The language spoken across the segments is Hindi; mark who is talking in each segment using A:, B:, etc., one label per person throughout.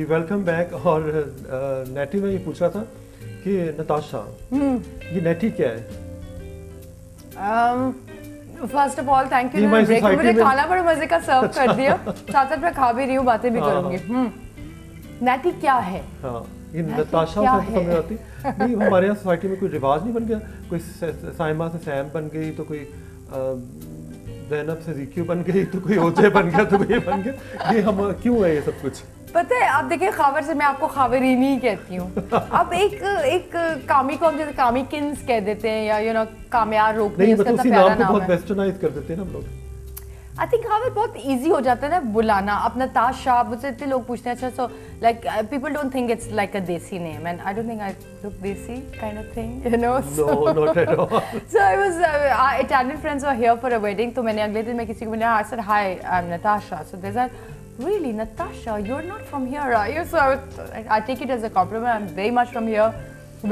A: जी वेलकम बैक। और नेटी में ये पूछ रहा था कि नताशा ये नेटी क्या है?
B: First of all thank you, मुझे खाना बड़े मजे का सर्व कर दिया, साथ साथ मैं खा भी रही हूँ, बातें भी करूंगी। नेटी क्या है? हाँ,
A: ये नताशा तो समझ आती नहीं। हमारे यहाँ सोसाइटी में कोई रिवाज नहीं बन गया, कोई साइमा से सैम बन गई तो कोई ज़ैनब से ज़ीक्यू बन गई तो कोई ओजे बन गया तो कोई बन गया। ये हम क्यों है ये सब कुछ?
B: पता है, आप देखिए खावर से मैं आपको खावरीनी ही कहती हूँ। अब एक कामी को हम जैसे कामिकिन्स कह देते हैं या यू नो कामयार रोकनी,
A: उसका इतना प्यारा नाम है। बहुत वेस्टर्नाइज कर देते हैं ना हम लोग।
B: आई थिंक खावर बहुत इजी हो जाता है ना बुलाना। अब नताशा, मुझसे इतने लोग पूछते हैं अच्छा so like people don't think it's like a desi name and I don't think I look desi kind of thing, you know.
A: No not at all.
B: So I was Italian friends were here for a wedding, तो मैंने अगले दिन मैं किसी को मैंने I said hi I am Natasha, so they said really Natasha, you're not from here, are you? So I take it as a compliment. I'm very much from here,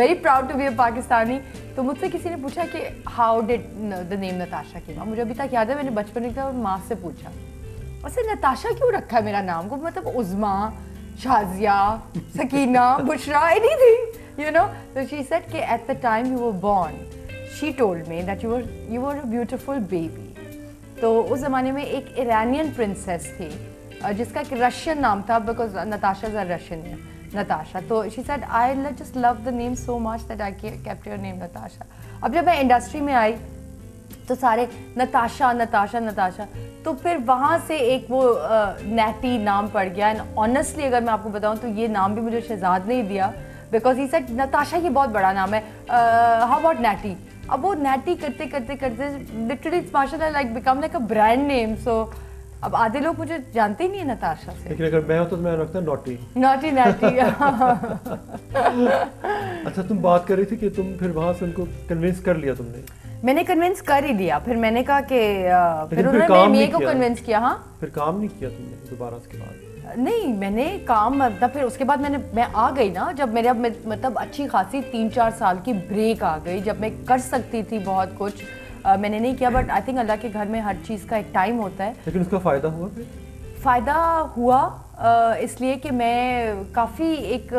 B: very proud to be a Pakistani. तो मुझसे किसी ने पूछा कि how did the name Natasha came? मुझे अभी तक याद है, मैंने बचपन में और माँ से पूछा वैसे नताशा क्यों रखा है मेरा नाम को, मतलब उज़मा, Shazia, Sakina, Bushra, anything, you know? So she said कि at the time you were born, she told me that you were a beautiful baby. तो उस ज़माने में एक ईरानियन प्रिंसेस थी जिसका एक रशियन नाम था, because Natasha is a Russian name, Natasha. तो she said I just love the name so much that I kept your name Natasha. अब जब मैं इंडस्ट्री में आई तो सारे नताशा नताशा नताशा, तो फिर वहाँ से एक वो नेटी नाम पड़ गया। एंड ऑनेस्टली अगर मैं आपको बताऊँ तो ये नाम भी मुझे शहजाद ने ही दिया, बिकॉज ही सेड नताशा ये बहुत बड़ा नाम है, हाउ अबाउट नेटी। अब वो नेटी करते करते करते लिटरली माशाल्लाह like become like a brand name. So अब आधे लोग मुझे जानते ही नहीं है नताशा से,
A: लेकिन अगर मैं हो तो मैं रखता नॉटी
B: नॉटी नेटी।
A: अच्छा, तुम बात कर रही थी कि तुम फिर वहां से उनको कन्विंस कर लिया तुमने?
B: मैंने कन्विंस कर ही लिया, फिर मैंने कहा कि फिर उन्होंने मेरे को कन्विंस किया। हाँ,
A: फिर काम नहीं किया तुमने दोबारा उसके बाद?
B: नहीं, मैंने काम मतलब फिर उसके बाद मैं आ गई ना, जब मेरे अब मतलब अच्छी खासी 3-4 साल की ब्रेक आ गई, जब मैं कर सकती थी बहुत कुछ, मैंने नहीं किया। बट आई थिंक अल्लाह के घर में हर चीज़ का एक टाइम होता है।
A: लेकिन उसका फ़ायदा हुआ? फिर
B: फ़ायदा हुआ इसलिए कि मैं काफ़ी एक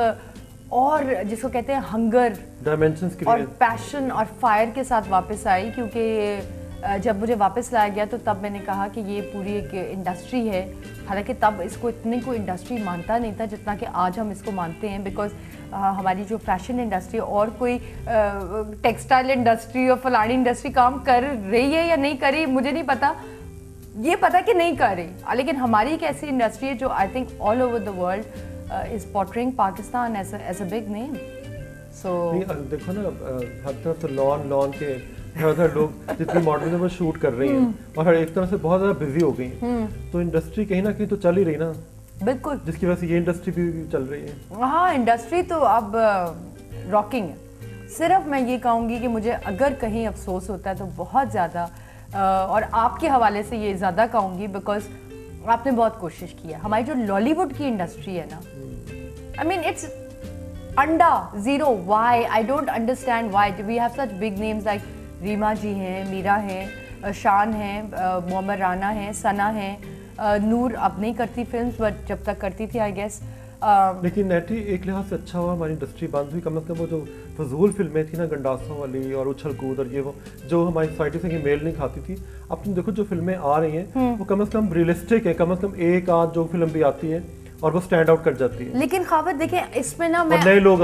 B: और जिसको कहते हैं हंगर,
A: डायमेंशंस
B: और पैशन और फायर के साथ वापस आई, क्योंकि जब मुझे वापस लाया गया तो तब मैंने कहा कि ये पूरी एक इंडस्ट्री है। हालांकि तब इसको इतनी कोई इंडस्ट्री मानता नहीं था जितना कि आज हम इसको मानते हैं, बिकॉज हमारी जो फैशन इंडस्ट्री और कोई टेक्सटाइल इंडस्ट्री और फलानी इंडस्ट्री काम कर रही है या नहीं कर रही मुझे नहीं पता, ये पता कि नहीं कर रही, लेकिन हमारी एक ऐसी इंडस्ट्री है जो I think all over the world is portraying Pakistan as a big name. So
A: देखो ना, हर तरफ तो लॉन के ज़्यादातर लोग जितनी मॉडल में शूट कर रही हैं और हर एक तरह से बहुत ज़्यादा बिजी हो गई, तो इंडस्ट्री कहीं ना कहीं तो चल ही रही ना।
B: बिल्कुल,
A: जिसकी वजह से ये इंडस्ट्री भी चल रही है।
B: हाँ, इंडस्ट्री तो अब रॉकिंग है। सिर्फ मैं ये कहूँगी कि मुझे अगर कहीं अफसोस होता है तो बहुत ज़्यादा, और आपके हवाले से ये ज़्यादा कहूँगी, बिकॉज आपने बहुत कोशिश की है। हमारी जो लॉलीवुड की इंडस्ट्री है ना, आई मीन इट्स अंडा zero. Why I don't understand why we have such big names like Reema ji हैं, मीरा हैं, शान हैं, मोहम्मद राना हैं, सना हैं, नूर अब नहीं करती फिल्म्स, बट जब तक करती थी आई गेस।
A: लेकिन नेटी एक लिहाज से अच्छा हुआ हमारी इंडस्ट्री बंद हुई, कम से कम वो जो फजूल फिल्में थी ना, गंडासों वाली और उछल कूद और ये वो जो हमारी सोसाइटी से मेल नहीं खाती थी, अब तुम देखो जो फिल्में आ रही हैं वो कम से कम रियलिस्टिक है, कम से कम एक आध जो फिल्म भी आती है और वो स्टैंड आउट कर जाती है।
B: लेकिन खावत देखें, इसमें ना मैं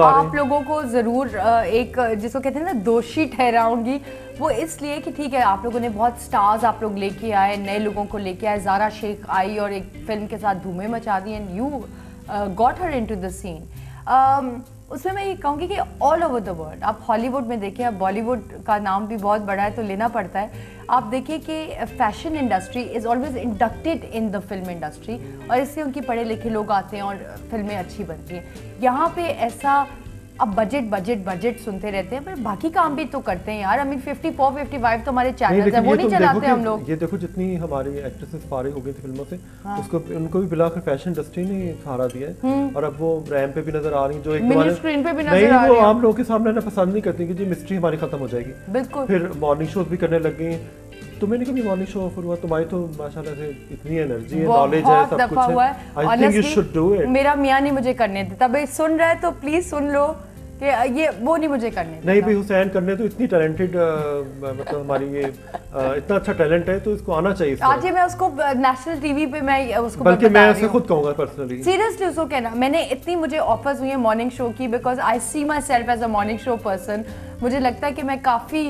B: आप लोगों को जरूर एक जिसको कहते हैं ना दोषी ठहराऊंगी, वो इसलिए कि ठीक है आप लोगों ने बहुत स्टार्स आप लोग लेके आए, नए लोगों को लेके आए, ज़ारा शेख आई और एक फिल्म के साथ धूमें मचा दी and you got her into the scene. उसमें मैं ये कहूँगी कि ऑल ओवर द वर्ल्ड, आप हॉलीवुड में देखिए, अब बॉलीवुड का नाम भी बहुत बड़ा है तो लेना पड़ता है। आप देखिए कि fashion industry is always inducted in the film industry, और इससे उनकी पढ़े लिखे लोग आते हैं और फिल्में अच्छी बनती हैं। यहाँ पे ऐसा अब बजट बजट बजट सुनते रहते हैं, पर बाकी काम भी तो करते हैं यार। आई मीन 54-55 तो हमारे चैनल्स हैं, वो नहीं चलाते हम लोग।
A: ये देखो जितनी हमारी एक्ट्रेसेस फारिग हो गई थी फिल्मों से, हाँ। उसको उनको भी बिलाकर फैशन इंडस्ट्री ने सहारा दिया है, और अब वो रैम पे भी नजर आ रही, जो एक
B: स्क्रीन पे भी नजर आ रही है।
A: आम लोगों के सामने ना पसंद नहीं करती कि जी मिस्ट्री हमारी खत्म हो जाएगी।
B: बिल्कुल,
A: फिर मॉर्निंग शोज भी करने लग गई, तुम्हें नहीं कभी मॉर्निंग शो ऑफर हुआ? तुम्हारी तो माशाल्लाह से इतनी एनर्जी है,
B: बहुत
A: नॉलेज है, सब
B: दफा
A: कुछ
B: हुआ
A: है।
B: है।
A: I think you should do it.
B: मेरा मियाँ नहीं मुझे करने देता। भाई सुन रहा है तो प्लीज सुन लो कि ये वो नहीं मुझे करने देता।
A: नहीं भाई, हुसैन करने तो इतनी टैलेंटेड, मतलब हमारी ये इतना अच्छा टैलेंट है तो इसको आना चाहिए।
B: आज मैं उसको नेशनल टीवी पे मैं उसको
A: बल्कि मैं ऐसे खुद कहूंगा पर्सनली,
B: सीरियसली उसको कहना। मैंने इतनी मुझे ऑफर्स हुई है मॉर्निंग शो की, because I see myself as a morning show person. मुझे लगता है कि मैं काफ़ी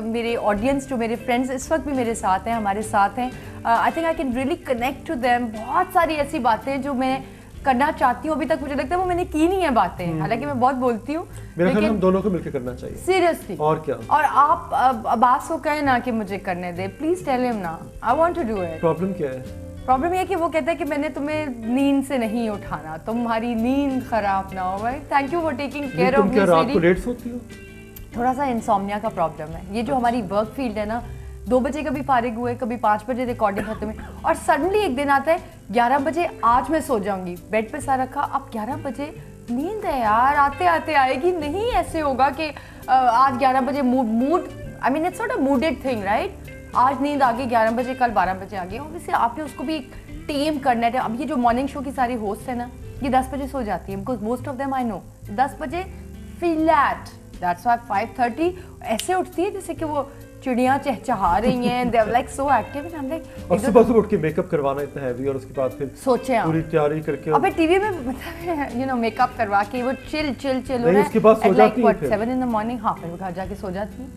B: मेरे ऑडियंस जो मेरे फ्रेंड्स इस वक्त भी मेरे साथ हैं, हमारे साथ हैं, I think I can really connect to them. बहुत सारी ऐसी बातें हैं जो मैं करना चाहती हूँ, अभी तक मुझे लगता है वो मैंने की नहीं है बातें, हालांकि मैं बहुत बोलती हूँ।
A: मेरा ख्याल हम दोनों को मिलकर करना चाहिए
B: सीरियसली। और
A: क्या।
B: और आप अब्बास को कहें ना कि मुझे करने दे, प्लीज टेल हिम ना, I want to do it.
A: Problem क्या है?
B: प्रॉब्लम ये है कि वो कहता है कि मैंने तुम्हें नींद से नहीं उठाना, तुम्हारी नींद खराब ना हो। भाई thank you for taking care of me.
A: तुम क्या रात को लेट सोती हो?
B: थोड़ा सा इंसोम्निया का प्रॉब्लम है। ये जो हमारी वर्क फील्ड है ना, 2 बजे कभी फारिग हुए, कभी 5 बजे रिकॉर्डिंग खत्म हुई, और सडनली एक दिन आता है 11 बजे आज मैं सो जाऊंगी, बेड पे सा रखा, अब 11 बजे नींद है यार, आते आते आएगी। नहीं ऐसे होगा कि आज 11 बजे mood I mean it's not a mooded thing right. आज नींद आ गई 11 बजे, कल 12 बजे आ गई। ऑब्वियसली आपने उसको भी टेम करना है। अब ये जो मॉर्निंग शो की सारी होस्ट है ना, ये 10 बजे सो जाती है, because most of them I know 10 बजे फ्लैट, दैट्स व्हाई 5:30 ऐसे उठती है जैसे कि वो चिड़ियाँ चहचहा रही हैं, they are like so active and I am like.
A: और सुबह सुबह उठ के मेकअप करवाना इतना हैवी, और उसके बाद फिर
B: सोचे
A: पूरी तैयारी करके,
B: अबे टीवी में मतलब यू नो मेकअप करवा के वो चिल चिल चिल हो
A: रहा है, उसके बाद सो जाती है फिर
B: 7 in the morning। हाँ फिर वो घर जाके सो जाती है,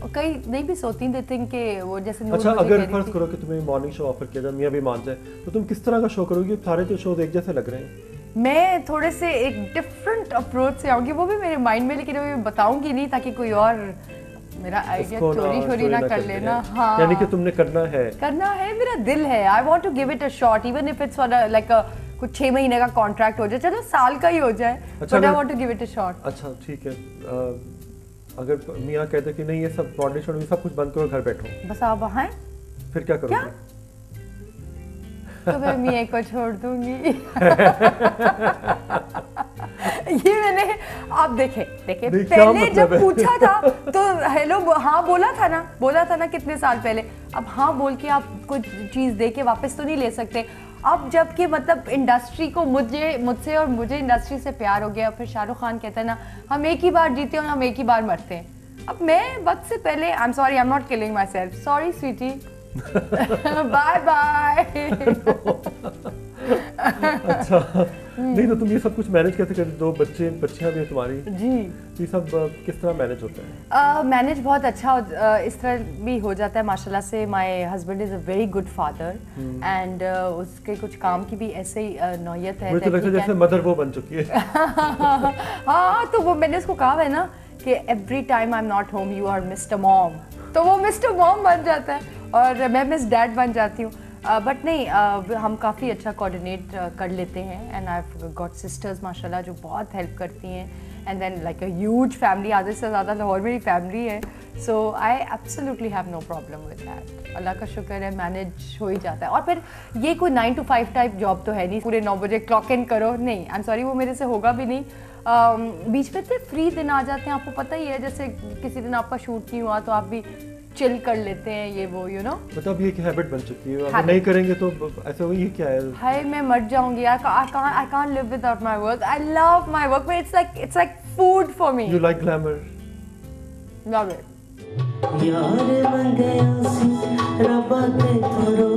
B: और कई नहीं भी सोती, दे थिंक कि वो जैसे।
A: अच्छा अगर फर्ज करो कि तुम्हें मॉर्निंग शो ऑफर किया जाए, मियां भी मान जाए, तो तुम किस तरह का शो करोगे? सारे तो शोज एक जैसे लग रहे हैं।
B: मैं थोड़े से एक डिफरेंट अप्रोच से आऊंगी, वो भी मेरे माइंड में, लेकिन मैं बताऊंगी नहीं ताकि कोई और मेरा आइडिया चोरी ना कर लेना। हाँ
A: यानी कि तुमने करना है, मेरा
B: दिल है। I want to give it a shot, even if it's like कुछ 6 महीने का कॉन्ट्रैक्ट हो जाए, चलो साल का ही हो जाए, but I want to give it a shot.
A: अच्छा ठीक है, अगर मियां कहते कि नहीं ये सब मॉर्निंग शो सब कुछ बंद करो, घर बैठो, बस
B: आप वहाँ हैं,
A: फिर क्या करोगे?
B: तो मैं मियां को छोड़ दूंगी। ये मैंने आप देखे पहले
A: मतलब
B: जब पूछा था तो हेलो हाँ बोला था ना कितने साल पहले। अब हाँ बोल के आप कुछ चीज़ दे के वापस तो नहीं ले सकते। अब जबकि मतलब इंडस्ट्री को मुझसे और मुझे इंडस्ट्री से प्यार हो गया, फिर शाहरुख खान कहता है ना हम एक ही बार जीते और हम एक ही बार मरते हैं। अब मैं वक्त से पहले I am sorry, I am not killing myself, sorry sweetie, bye bye.
A: अच्छा नहीं तो तुम ये सब कुछ मैनेज कैसे करते? 2 बच्चियां भी हैं तुम्हारी
B: जी,
A: ये सब किस तरह मैनेज होता है?
B: मैनेज बहुत अच्छा इस तरह भी हो जाता है माशाल्लाह से। My husband is a very good father and उसके कुछ काम की भी ऐसे ही नौयत है।
A: मुझे तो लगता है जैसे मदर वो बन चुकी है।
B: हाँ तो वो मैंने उसको कहा है ना कि every time I am not home you are mister mom, तो वो मिस्टर मॉम बन जाता है और मैं मिस डैड बन जाती हूँ। बट नहीं हम काफ़ी अच्छा कोऑर्डिनेट कर लेते हैं and I have got sisters माशाल्लाह जो बहुत हेल्प करती हैं and then like a huge family, आधे से ज़्यादा लाहौर मेरी फैमिली है, so I absolutely have no problem with that. अल्लाह का शुक्र है मैनेज हो ही जाता है। और फिर ये कोई 9 to 5 टाइप जॉब तो है नहीं, पूरे 9 बजे क्लॉक इन करो, नहीं आई एम सॉरी वो मेरे से होगा भी नहीं। बीच में से फ्री दिन आ जाते हैं, आपको पता ही है, जैसे किसी दिन आपका शूट नहीं हुआ तो आप भी चिल कर लेते हैं, ये वो यू नो
A: मतलब ये एक हैबिट बन चुकी है, अगर नहीं करेंगे तो ऐसा ये क्या है?
B: हाय मैं मर जाऊंगी, I can't live without my work. I love my work, but it's like food for me.
A: You like glamour?
B: Love it.
C: यार बन गया सी रब्बा ते थोड़ो